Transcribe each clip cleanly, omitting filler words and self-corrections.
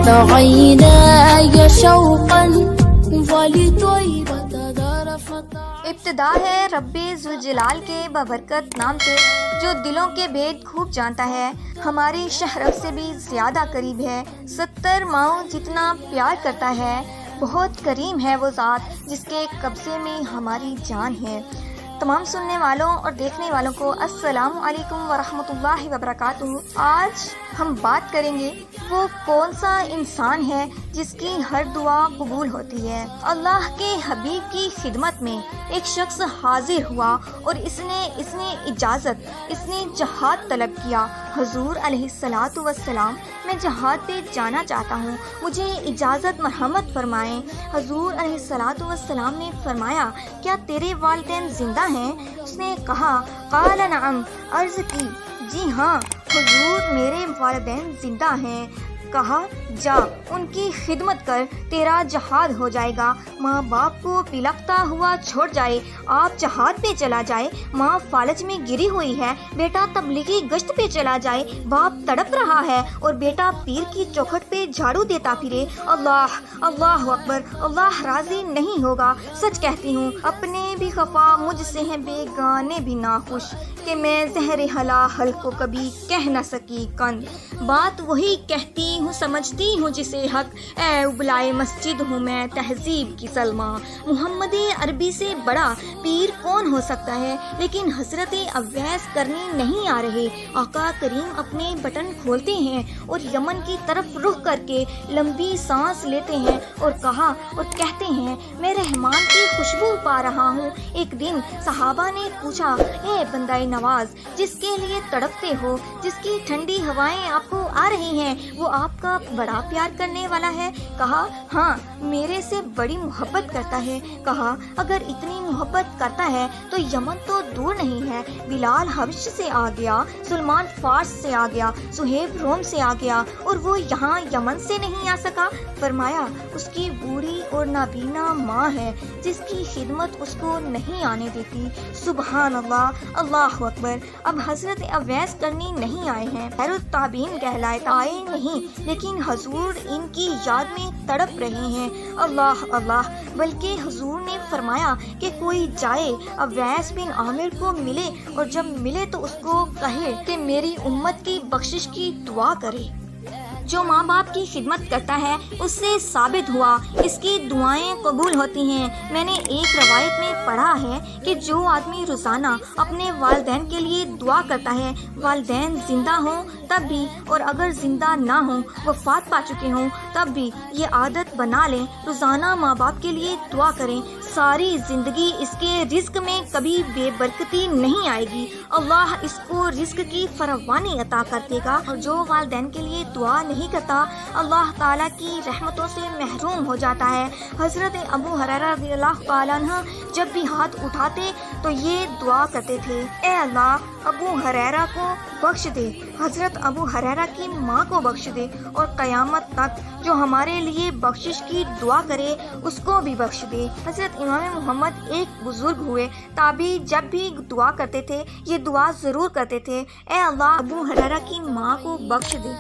فاضت عيناي شوقا ولطيبة ذرفت. ابتدا ہے رب ذوالجلال کے بابرکت نام سے جو دلوں کے بھید خوب جانتا ہے، ہماری شہرت سے بھی زیادہ قریب ہے، 70 ماؤں جتنا پیار کرتا ہے. بہت کریم ہے وہ ذات جس کے قبضے میں ہماری جان ہے. تمام سننے والوں اور دیکھنے والوں کو السلام علیکم ورحمۃ اللہ وبرکاتہ. آج ہم بات کریں گے وہ کون سا انسان ہے جس کی ہر دعا قبول ہوتی ہے. اللہ کے حبیب کی خدمت میں ایک شخص حاضر ہوا اور اس نے جہاد طلب کیا. حضور علیہ الصلاۃ والسلام، میں جہاد پہ جانا چاہتا ہوں، مجھے اجازت مرحمت فرمائیں. حضور علیہ الصلاۃ والسلام نے فرمایا، کیا تیرے والدین زندہ ہیں؟ اس نے کہا، قال نعم. عرض کی، جی ہاں حضور میرے والدین زندہ ہیں. کہا، جا ان کی خدمت کر، تیرا جہاد ہو جائے گا. ماں باپ کو بلکتا ہوا چھوڑ جائے، آپ جہاد پہ چلا جائے. ماں فالج میں گری ہوئی ہے، بیٹا تبلیغی گشت پہ چلا جائے. باپ تڑپ رہا ہے اور بیٹا پیر کی چوکھٹ پہ جھاڑو دیتا پھرے. اللہ اللہ اکبر. اللہ راضی نہیں ہوگا. سچ کہتی ہوں، اپنے بھی خفا، مجھ سے ہیں بیگانے بھی ناخوش، کہ میں زہر حلاحل کو کبھی کہہ نہ سکی کند. بات وہی کہتی ہوں، سمجھتی ہوں جسے حق. اے ابلائے مسجد ہوں میں تہذیب کی سلما. محمد عربی سے بڑا پیر کون ہو سکتا ہے؟ لیکن حضرت اویس کرنی نہیں آ رہے. آقا کریم اپنے بٹن کھولتے ہیں اور یمن کی طرف رخ کر کے لمبی سانس لیتے ہیں اور کہتے ہیں، میں رحمان کی خوشبو پا رہا ہوں. ایک دن صحابہ نے پوچھا، اے بندہ نواز، جس کے لیے تڑپتے ہو، جس کی ٹھنڈی ہوائیں آپ کو آ رہی ہیں، وہ آپ کا بڑا پیار کرنے والا ہے؟ کہا، ہاں میرے سے بڑی محبت کرتا ہے. کہا، اگر اتنی محبت کرتا ہے تو یمن تو دور نہیں ہے. بلال حبش سے آ گیا، سلمان فارس سے آ گیا، سہیب روم سے آ گیا، اور وہ یہاں یمن سے نہیں آ سکا. فرمایا، اس کی بوڑھی اور نابینا ماں ہے جس کی خدمت اس کو نہیں آنے دیتی. سبحان اللہ، اللہ اکبر. اب حضرت اویس کرنی نہیں آئے ہیں، خیر التابعین کہلائے آئے نہیں، لیکن حضور ان کی یاد میں تڑپ رہے ہیں. اللہ اللہ. بلکہ حضور نے فرمایا کہ کوئی جائے، اویس بن عامر کو ملے، اور جب ملے تو اس کو کہے کہ میری امت کی بخشش کی دعا کرے. جو ماں باپ کی خدمت کرتا ہے اس سے ثابت ہوا اس کی دعائیں قبول ہوتی ہیں. میں نے ایک روایت میں پڑھا ہے کہ جو آدمی روزانہ اپنے والدین کے لیے دعا کرتا ہے، والدین زندہ ہوں تب بھی، اور اگر زندہ نہ ہوں، وفات پا چکے ہوں تب بھی، یہ عادت بنا لیں، روزانہ ماں باپ کے لیے دعا کریں. ساری زندگی اس کے رزق میں کبھی بے برکتی نہیں آئے گی. اللہ اس کو رزق کی فراوانی عطا کر دے گا. اور جو والدین کے لیے دعا نہیں کرتا، اللہ تعالیٰ کی رحمتوں سے محروم ہو جاتا ہے. حضرت ابو ہریرہ رضی اللہ تعالیٰ عنہ جب بھی ہاتھ اٹھاتے تو یہ دعا کرتے تھے، اے اللہ ابو ہریرہ کو بخش دے، حضرت ابو ہریرہ کی ماں کو بخش دے، اور قیامت تک جو ہمارے لیے بخشش کی دعا کرے اس کو بھی بخش دے. حضرت امام محمد ایک بزرگ ہوئے تابعی، جب بھی دعا کرتے تھے یہ دعا ضرور کرتے تھے، اے اللہ ابو ہریرہ کی ماں کو بخش دے،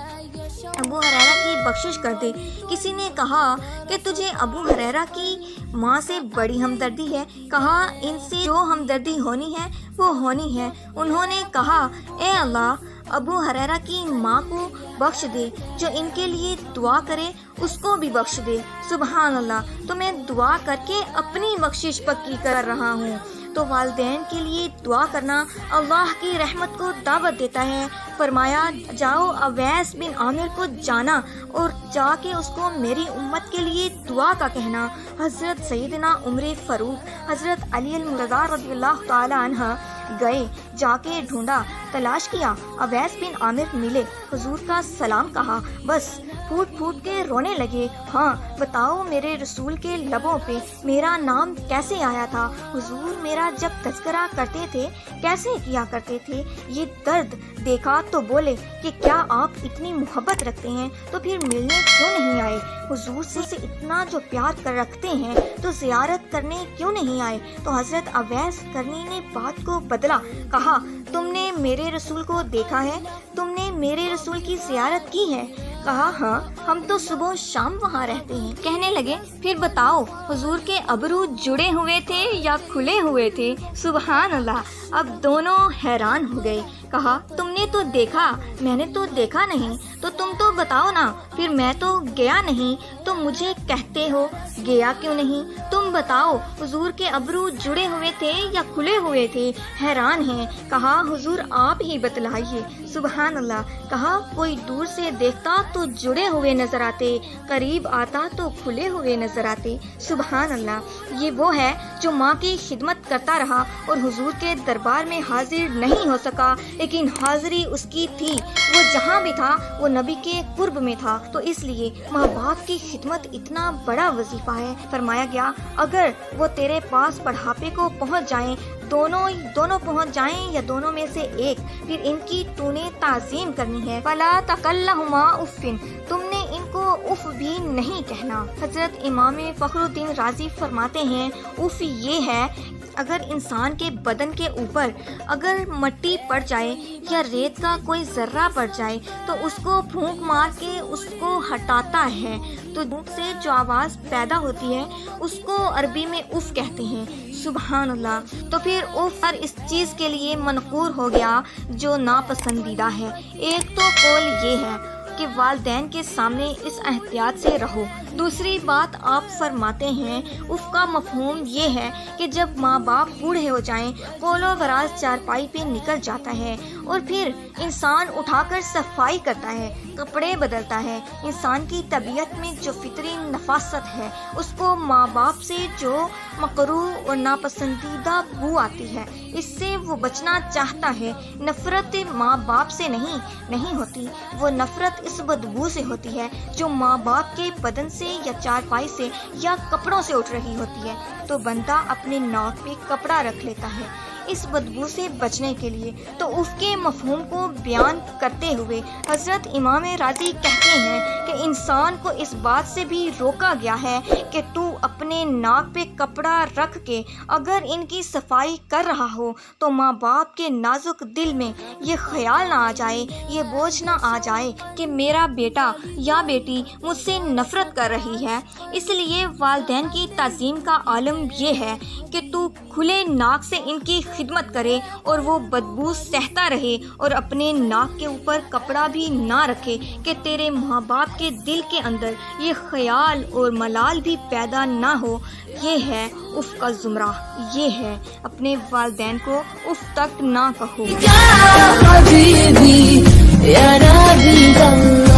ابو ہریرہ کی بخشش کر دے. کسی نے کہا کہ تجھے ابو ہریرہ کی ماں سے بڑی ہمدردی ہے. کہا، ان سے جو ہمدردی ہونی ہے وہ ہونی ہے. انہوں نے کہا، اے اللہ ابو ہریرہ کی ماں کو بخش دے، جو ان کے لیے دعا کرے اس کو بھی بخش دے. سبحان اللہ. تو میں دعا کر کے اپنی بخشش پکی کر رہا ہوں. تو والدین کے لیے دعا کرنا اللہ کی رحمت کو دعوت دیتا ہے. فرمایا، جاؤ اویس بن عامر کو جانا اور جا کے اس کو میری امت کے لیے دعا کا کہنا. حضرت سیدنا عمر فاروق، حضرت علی المرضی رضی اللہ تعالی عنہ گئے، جا کے ڈھونڈا، تلاش کیا، اویس بن عامر ملے، حضور کا سلام کہا، بس پھوٹ پھوٹ کے رونے لگے. ہاں بتاؤ میرے رسول کے لبوں پہ میرا نام کیسے آیا تھا؟ حضور میرا جب تذکرہ کرتے تھے کیسے کیا کرتے تھے؟ یہ درد دیکھا تو بولے کہ کیا آپ اتنی محبت رکھتے ہیں تو پھر ملنے کیوں نہیں آئے؟ حضور سے اتنا جو پیار کر رکھتے ہیں تو زیارت کرنے کیوں نہیں آئے؟ تو حضرت اویس کرنی نے بات کو بدلا، کہا، تم نے میرے رسول کو دیکھا ہے؟ تم نے میرے رسول کی زیارت کی ہے؟ کہا ہاں ہم تو صبح و شام وہاں رہتے ہیں۔ کہنے لگے پھر بتاؤ حضور کے ابرو جڑے ہوئے تھے یا کھلے ہوئے تھے؟ سبحان اللہ۔ اب دونوں حیران ہو گئے۔ کہا تم نے تو دیکھا، میں نے تو دیکھا نہیں، تو تم تو بتاؤ نا۔ پھر میں تو گیا نہیں تو مجھے کہتے ہو گیا کیوں نہیں؟ تم بتاؤ حضور کے ابرو جڑے ہوئے تھے یا کھلے ہوئے تھے؟ حیران ہیں۔ کہا حضور آپ ہی بتلائیے۔ سبحان اللہ۔ کہا کوئی دور سے دیکھتا تو جڑے ہوئے نظر آتے، قریب آتا تو کھلے ہوئے نظر آتے۔ سبحان اللہ۔ یہ وہ ہے جو ماں کی خدمت کرتا رہا اور حضور کے دربار میں حاضر نہیں ہو سکا، لیکن حاضری اس کی تھی۔ وہ جہاں بھی تھا وہ نبی کے قرب میں تھا، تو اس لیے ماں باپ کی خدمت اتنا بڑا وظیفہ ہے۔ فرمایا گیا اگر وہ تیرے پاس بڑھاپے کو پہنچ جائیں، دونوں پہنچ جائیں یا دونوں میں سے ایک، پھر ان کی تو نے تعظیم کرنی ہے۔ فلا تقل لہما اف، تم نے ان کو اف بھی نہیں کہنا۔ حضرت امام فخر الدین رازی فرماتے ہیں اف یہ ہے اگر انسان کے بدن کے اوپر اگر مٹی پڑ جائے یا ریت کا کوئی ذرہ پڑ جائے تو اس کو پھونک مار کے اس کو ہٹاتا ہے، تو پھونک سے جو آواز پیدا ہوتی ہے اس کو عربی میں اف کہتے ہیں۔ سبحان اللہ۔ تو پھر اف ہر اس چیز کے لیے منقور ہو گیا جو ناپسندیدہ ہے۔ ایک تو قول یہ ہے کہ والدین کے سامنے اس احتیاط سے رہو۔ دوسری بات آپ فرماتے ہیں اف کا مفہوم یہ ہے کہ جب ماں باپ بوڑھے ہو جائیں، قول و براز چارپائی پہ نکل جاتا ہے اور پھر انسان اٹھا کر صفائی کرتا ہے، کپڑے بدلتا ہے۔ انسان کی طبیعت میں جو فطری نفاست ہے اس کو ماں باپ سے جو مکروہ اور ناپسندیدہ بو آتی ہے اس سے وہ بچنا چاہتا ہے۔ نفرت ماں باپ سے نہیں ہوتی، وہ نفرت اس بدبو سے ہوتی ہے جو ماں باپ کے بدن سے یا چارپائی سے یا کپڑوں سے اٹھ رہی ہوتی ہے۔ تو بندہ اپنے ناک پہ کپڑا رکھ لیتا ہے اس بدبو سے بچنے کے لیے۔ تو اف کے مفہوم کو بیان کرتے ہوئے حضرت امام راضی کہتے ہیں کہ انسان کو اس بات سے بھی روکا گیا ہے کہ تو اپنے ناک پہ کپڑا رکھ کے اگر ان کی صفائی کر رہا ہو تو ماں باپ کے نازک دل میں یہ خیال نہ آ جائے، یہ بوجھ نہ آ جائے کہ میرا بیٹا یا بیٹی مجھ سے نفرت کر رہی ہے۔ اس لیے والدین کی تعظیم کا عالم یہ ہے کہ تو کھلے ناک سے ان کی خدمت کرے اور وہ بدبو سہتا رہے اور اپنے ناک کے اوپر کپڑا بھی نہ رکھے کہ تیرے ماں باپ کے دل کے اندر یہ خیال اور ملال بھی پیدا نہ ہو۔ یہ ہے اف کا زمرہ، یہ ہے اپنے والدین کو اف تک نہ کہو۔ يا حبيبي يا نبي الله